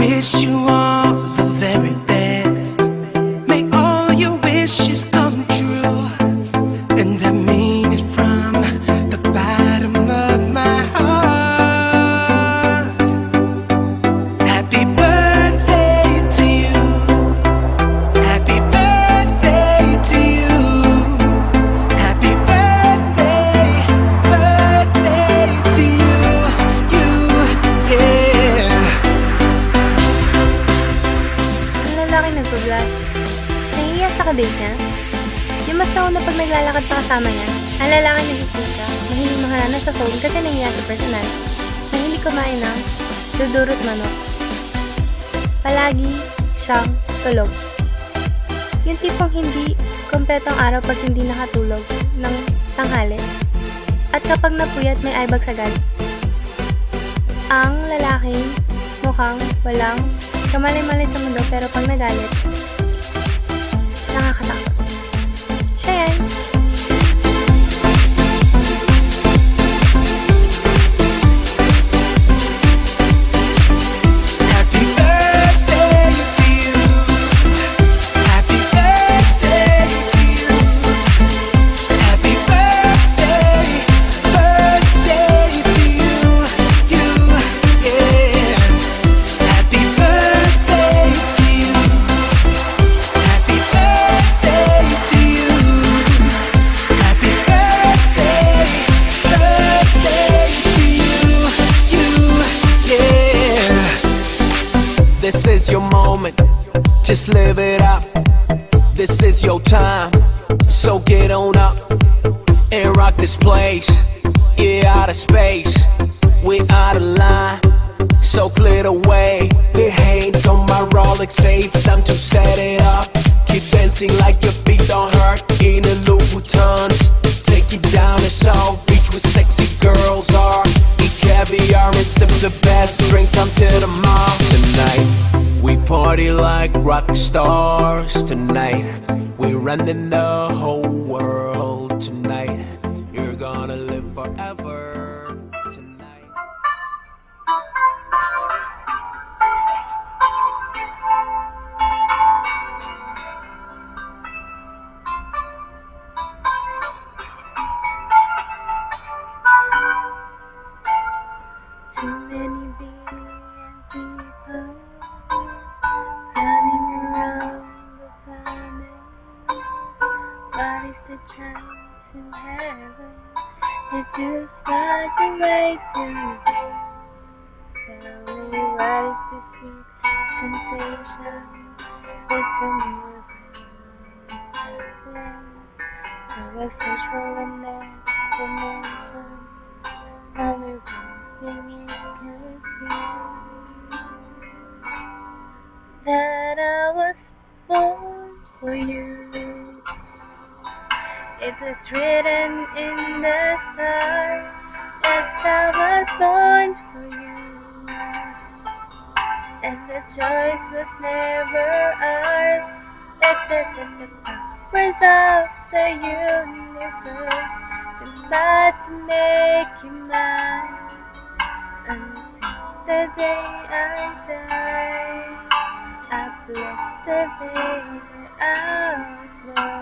wish you all the very best. May all your wishes come true, and I mean it from the bottom of my heart. Happy birthday to you. Happy birthday to you. Happy birthday, birthday to you. Yeah. Ang lalaki nagpa-blast. Nahihiya sa kadate niya. Yung mas nauna pag naglalakad pa kasama niya, ang lalaki nagsisika, mahiling maharana sa phone kasi nahihiya sa personal, na hindi kumain ng dudurot manok. Palagi siyang tulog. Yung tipong hindi kompletong araw pag hindi nakatulog ng tanghali. At kapag napuyat may eyebag agad. Ang lalaking mukhang walang kamalay-malay sa mundo pero pag nagalit, nakakatakot. Siya yan. Happy birthday to you. Happy birthday to you. Happy birthday, birthday to you. Yeah. Happy birthday to you. Happy birthday to you. Happy birthday, birthday to you. Yeah. This is your moment, just live it up. This is your time, so get on up and rock this place. Yeah, out of space, we out of line, so clear the way. The hands on my Rolex, it's time to set it up. Keep dancing like your feet don't hurt in the Louboutins. Take it down to South Beach where sexy girls are. Eat caviar and sip the best drinks until the mom. Tonight, we party like rock stars. Tonight, we're running the whole world. Tonight, you're gonna live forever. Tonight. Too many billion people running around the planet. What is the chance in heaven? It's just like a racing. Tell me what is the sweet sensation with the music? So I search for an explanation. Only one thing you can see, that I was born for you. It was written in the stars that I was born for you, and the choice was never ours. It's just in the powers of the universe decide to make you mine until the day I die. I bless the day that I was born.